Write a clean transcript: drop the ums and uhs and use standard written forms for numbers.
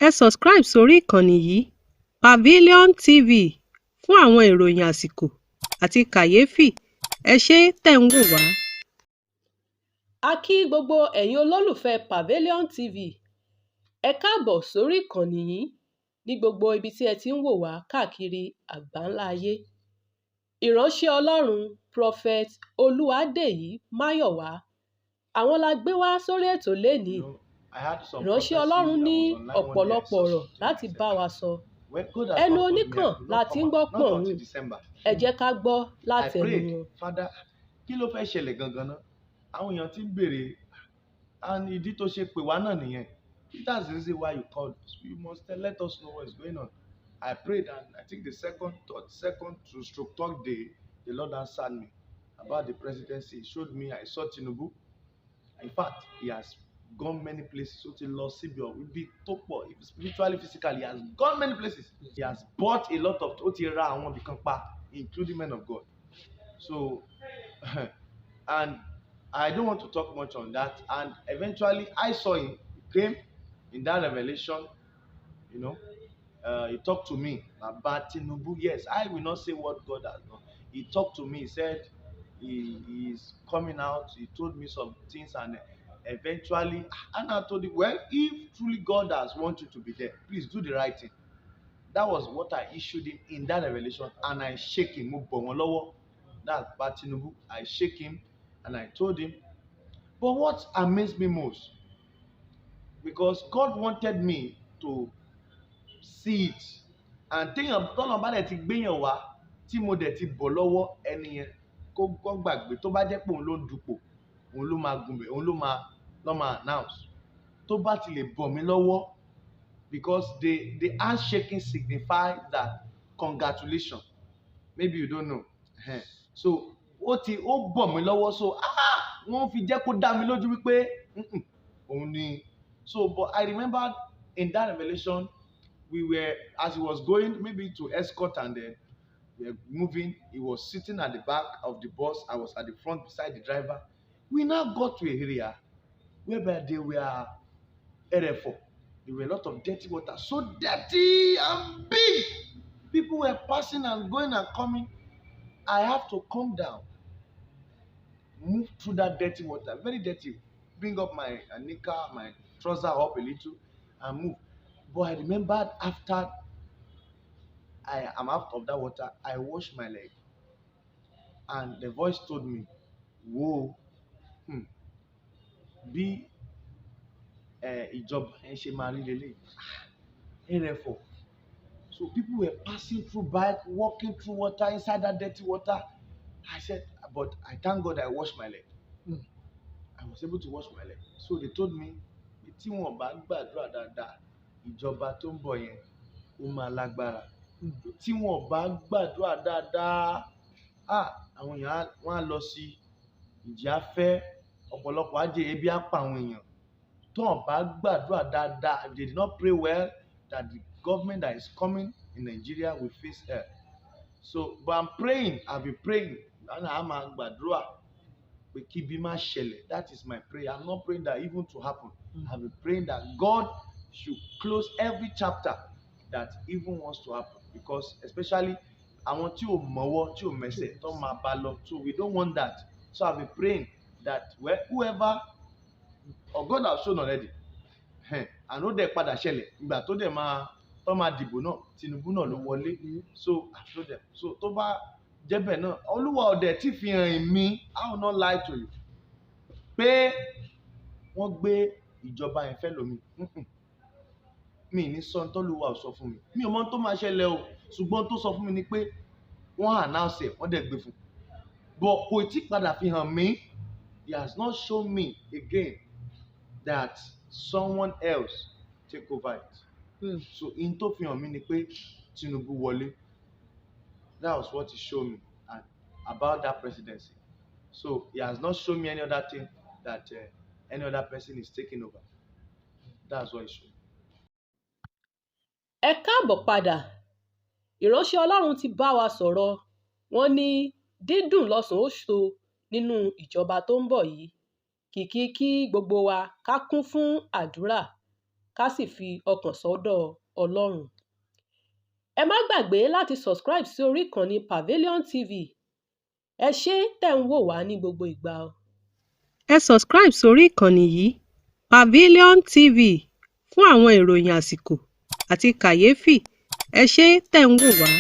Ẹ subscribe sórí ìkànnì yìí Pavilion TV fún àwọn ìròyìn àsìkò àti kàyéfì. Ẹ ṣé tẹ̀ ń wò wá. A kí gbogbo ẹ̀yin olólùfẹ́ Pavilion TV. Ẹ káàbọ̀ sórí ìkànnì yìí ní gbogbo ibi tí ẹ ti ń wò wá káàkiri àgbáńlá ayé. Ìránṣẹ́ Ọlọ́run Prophet Olúwadèyí Máyọ̀wá, àwọn la gbé wá sórí ètò lénìí. Ìránṣẹ́ Ọlọ́run ní ọ̀pọ̀lọpọ̀ ọ̀rọ̀ láti bá wa sọ. Ẹnu oníkàn la ti ń gbọ́ pọ̀n. Ẹ jẹ́ ká gbọ́ láti ẹnu wọn. Father, kí ló fẹ́ ṣẹlẹ̀ gangan náà? Àwọn èèyàn ti ń béèrè, and ìdí tó ṣe pè wá náà nìyẹn. That's the reason why you called us. You must let us know what's going on. I prayed, and I think the second to stroke talk day, the Lord answered me about the presidency. He showed me, I saw Tinubu. In fact, he has gone many places. So to Lord Sibio, will be topo, spiritually, physically, he has gone many places. He has bought a lot of Otira and one become part, including men of God. So, and I don't want to talk much on that. And eventually, I saw him. He came in that revelation. You know, he talked to me about Tinubu. Yes, I will not say what God has done. He talked to me. He said he is coming out. He told me some things, and eventually, and I told him, well, if truly God has wanted you to be there, please do the right thing. That was what I issued him in that revelation, and I shake him. That's about Tinubu. I shake him, and I told him. But what amazed me most, because God wanted me to see it, and think of tọ́lọ̀ bá dẹ̀ ti gbéyàn wá tí mo dẹ̀ ti bọ̀ lọ́wọ́ ẹni yẹn kó gbàgbé tó bá jẹ́ pé òun ló ń dupò, òun ló máa gùnbẹ̀, òun ló máa announce. Tó bá ti lè bọ̀ mí lọ́wọ́, because the handshaking signifies that congratulations. Maybe you don't know. So ó bọ̀ mí lọ́wọ́, so wọ́n fi jẹ́ kó dá mi lójú wípé òun ni. So but I remember in that revelation, we were, as he was going maybe to escort, and then we were moving. He was sitting at the back of the bus. I was at the front beside the driver. We now got to an area whereby they were erefo. There were a lot of dirty water, so dirty and big. People were passing and going and coming. I have to come down, move through that dirty water, very dirty, bring up my knicker, my trouser up a little, and move. But I remembered after I am out of that water, I washed my leg, and the voice told me, whoa, bí ìjọba ẹ ṣe máa rí lélẹ̀ ẹrẹ̀fọ̀. So people were passing through, bike, walking through water, inside that dirty water. I said, but I thank God I washed my leg. I was able to wash my leg. So they told me, tí wọ́n bá gbàdúrà dáadáa, ìjọba tó ń bọ̀ yẹn ó máa lágbára. Tí wọ́n bá gbàdúrà dáadáa, àwọn èèyàn wọ́n á lọ sí ìjì afẹ́, ọ̀pọ̀lọpọ̀ á jẹ ebi á pa àwọn èèyàn. Tí wọ́n bá gbàdúrà dáadáa, they did not pray well, that the government that is coming in Nigeria will face hell. So, but I'm praying, I've been praying, and I'm gbàdúrà pé kí ibi má ṣẹlẹ̀. That is my prayer. I'm not praying that evil to happen. I've been praying that God should close every chapter that evil wants to happen, because especially àwọn tí ò mọwọ́ tí ò mẹsẹ̀ tó máa bá lọ, so we don't want that. So I've been praying that whoever, or God has shown already, and ó dẹ̀ padà ṣẹlẹ̀ ìgbà tó dẹ̀ tó máa dìbò náà, Tinubu náà ló wọlé. So I told them, so tó bá jẹ́bẹ̀ náà, Olúwa ọ̀dẹ̀ tí fi hàn mí, I will not lie to you, pé wọ́n gbé ìjọba yẹn fẹ́ lómi. Mi ní sọ tó Olúwa ò sọ fún mi. Mi ò mọ̀ tó máa ṣẹlẹ̀ o, ṣùgbọ́n tó sọ fún mi ni pé wọ́n announce ẹ̀, wọ́n dẹ̀ gbé fún. But kò tí padà fi hàn mí. He has not shown me again that someone else take over it. So in tó fi hàn mí ni pé Tinubu wọlé. That was what he showed me about that presidency. So he has not shown me any other thing that any other person is taking over. That's what he showed me. Ẹ káàbọ̀ padà. Ìránṣẹ́ Ọlọ́run ti bá wa sọ̀rọ̀. Wọ́n ní dídùn lọ́sàn ó so nínú ìjọba tó ń bọ̀ yìí. Kìkì kí gbogbo wa ká kún fún àdúrà. ká sì fi ọkàn sọ́dọ̀ Ọlọ́run. Ẹ má gbàgbé láti subscribe sí orí ìkànnì Pavilion TV. Ẹ ṣé tẹ̀ ń wò wá ní gbogbo ìgbà o. Ẹ subscribe sórí ìkànnì yìí Pavilion TV fún àwọn ìròyìn àsìkò àti kàyéfì. Ẹ ṣé tẹ̀ ń wò wá.